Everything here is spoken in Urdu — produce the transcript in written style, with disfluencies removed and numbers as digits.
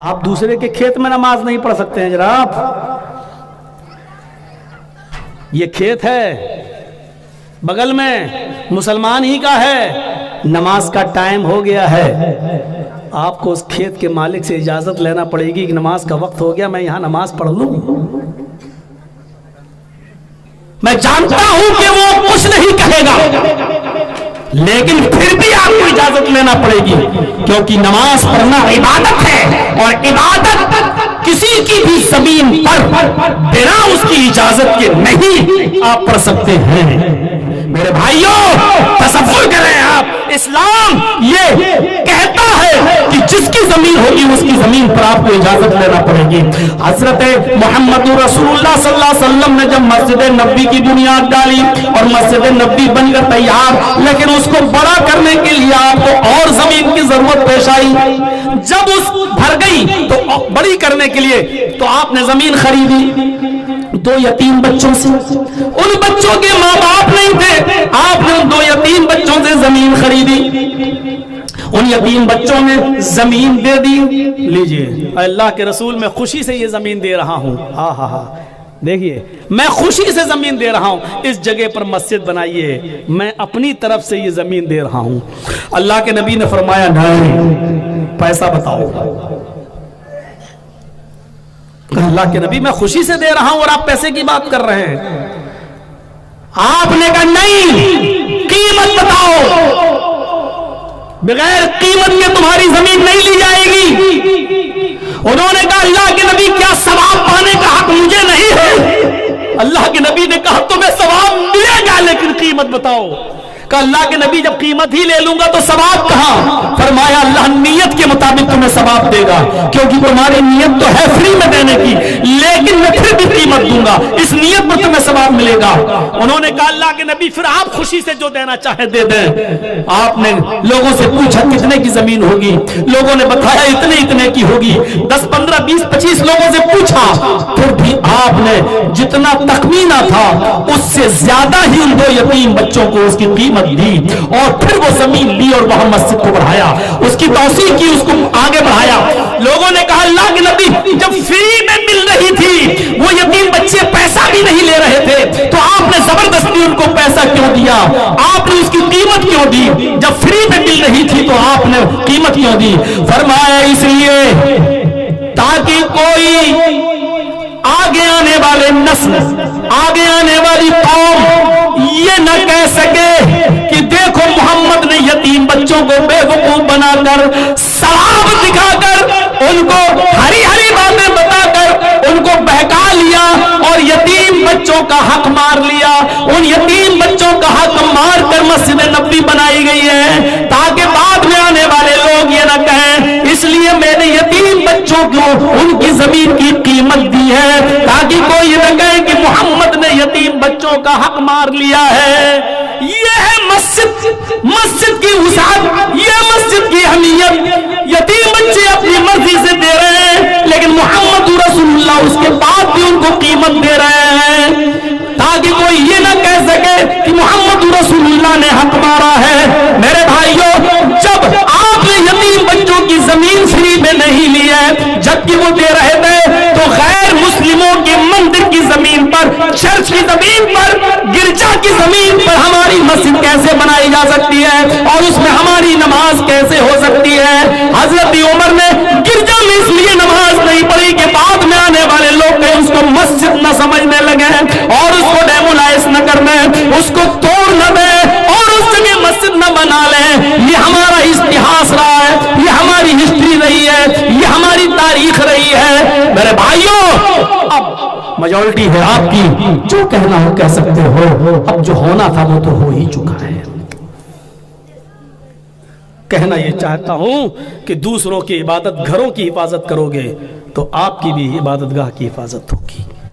آپ دوسرے کے کھیت میں نماز نہیں پڑھ سکتے ہیں جناب. یہ کھیت ہے بغل میں، مسلمان ہی کا ہے، نماز کا ٹائم ہو گیا ہے، آپ کو اس کھیت کے مالک سے اجازت لینا پڑے گی کہ نماز کا وقت ہو گیا، میں یہاں نماز پڑھ لوں. میں جانتا ہوں کہ وہ کچھ نہیں کہے گا، لیکن پھر بھی آپ کو اجازت لینا پڑے گی، کیونکہ نماز پڑھنا عبادت ہے، اور عبادت کسی کی بھی زمین پر بنا اس کی اجازت کے نہیں آپ پڑھ سکتے ہیں. میرے بھائیوں تصور کریں آپ، اسلام یہ کہتا ہے کہ جس کی زمین ہوگی اس کی زمین پر آپ کو اجازت لینا پڑے گی. حضرت محمد رسول اللہ صلی اللہ علیہ وسلم نے جب مسجد نبوی کی بنیاد ڈالی اور مسجد نبوی بن کر تیار، لیکن اس کو بڑا کرنے کے لیے آپ کو اور زمین کی ضرورت پیش آئی. جب اس بھر گئی تو بڑی کرنے کے لیے تو آپ نے زمین خریدی 2 یتیم بچوں سے. ان بچوں کے ماں باپ نہیں تھے، آپ نے ان 2 یتیم بچوں سے زمین خریدی. ان یتیم بچوں نے زمین دے دی. لیجئے اللہ کے رسول، میں خوشی سے یہ زمین دے رہا ہوں. ہاں ہاں ہاں، دیکھیے میں خوشی سے زمین دے رہا ہوں، اس جگہ پر مسجد بنائیے، میں اپنی طرف سے یہ زمین دے رہا ہوں. اللہ کے نبی نے فرمایا نہیں، پیسہ بتاؤ. اللہ کے نبی میں خوشی سے دے رہا ہوں اور آپ پیسے کی بات کر رہے ہیں. آپ نے کہا نہیں، قیمت بتاؤ، بغیر قیمت کے تمہاری زمین نہیں لی جائے گی. انہوں نے کہا اللہ کے نبی کیا ثواب پانے کا حق مجھے نہیں ہے؟ اللہ کے نبی نے کہا تمہیں ثواب ملے گا لیکن قیمت بتاؤ. کہ اللہ کے نبی جب قیمت ہی لے لوں گا تو ثواب کہاں؟ فرمایا اللہ نیت کے مطابق تمہیں ثواب دے گا، کیونکہ تمہاری نیت تو ہے فری میں دینے کی، لیکن میں پھر بھی قیمت دوں گا، اس نیت پر تمہیں ثواب ملے گا. انہوں نے کہا اللہ کے نبی پھر آپ خوشی سے جو دینا چاہے دے دیں. آپ نے لوگوں سے پوچھا کتنے کی زمین ہوگی، لوگوں نے بتایا اتنے کی ہوگی. 10 15 20 25 لوگوں سے پوچھا، پھر بھی آپ نے جتنا تخمینہ تھا اس سے زیادہ ہی ان 2 یتیم بچوں کو اس کی قیمت دی، اور پھر وہ زمین لی اور وہاں مسجد کو بڑھایا، اس کی توسیع کی، اس کو آگے بڑھایا. لوگوں نے کہا اللہ کے نبی جب فری میں مل رہی تھی، وہ یتیم بچے پیسہ بھی نہیں لے رہے تھے، تو آپ نے زبردستی ان کو پیسہ کیوں دیا؟ آپ نے اس کی قیمت کیوں دی؟ جب فری میں مل رہی تھی تو آپ نے قیمت کیوں دی؟ فرمایا اس لیے تاکہ کوئی آگے آنے والے نسل، آگے آنے والی قوم یہ نہ کہہ سکے کہ دیکھو محمد نے یتیم بچوں کو بے وقوف بنا کر، ثواب دکھا کر، ان کو ہری ہری باتیں بتا کر ان کو بہکا لیا اور یتیم بچوں کا حق مار لیا. ان یتیم بچوں کا حق مار کر مسجد نبوی بنائی گئی ہے تاکہ بعد میں آنے والے لوگ یہ نہ کہیں اس لیے میں نے یتیم بچوں کو ان کی زمین کی قیمت دی ہے، تاکہ کوئی یہ نہ کہے کہ محمد نے یتیم بچوں کا حق مار لیا ہے. یہ ہے مسجد، مسجد کی وسعت، یہ مسجد کی اہمیت. یتیم بچے اپنی مرضی سے دے رہے ہیں، لیکن محمد رسول اللہ اس کے بعد بھی ان کو قیمت دے رہے ہیں تاکہ کوئی یہ نہ کہہ سکے کہ محمد رسول اللہ نے حق مارا ہے. میرے بھائیوں جب آپ نے یتیم بچوں کی زمین فری میں نہیں لی ہے جبکہ وہ دے رہے تھے، تو غیر مسلموں کے مندر کی زمین پر، چرچ کی زمین پر، گرجا کی زمین پر ہماری مسجد کیسے بنائی جا سکتی ہے اور اس میں ہماری نماز کیسے ہو سکتی ہے؟ حضرت عمر نے گرجا میں اس لیے نماز نہیں پڑھی کہ بعد میں آنے والے لوگ کہیں اس کو مسجد نہ سمجھنے لگے اور اس کو ڈیمولائز نہ کرنے، اس کو توڑ نہ دیں اور اس جگہ مسجد نہ بنا لیں. یہ ہمارا اتہاس رہا ہے، یہ ہماری ہسٹری رہی ہے، یہ ہماری تاریخ رہی ہے. میرے بھائیوں اب میجورٹی ہے آپ کی، جو کہنا ہو کہہ سکتے ہو، اب جو ہونا تھا وہ تو ہو ہی چکا ہے. کہنا یہ چاہتا ہوں کہ دوسروں کی عبادت گھروں کی حفاظت کرو گے تو آپ کی بھی عبادت گاہ کی حفاظت ہوگی.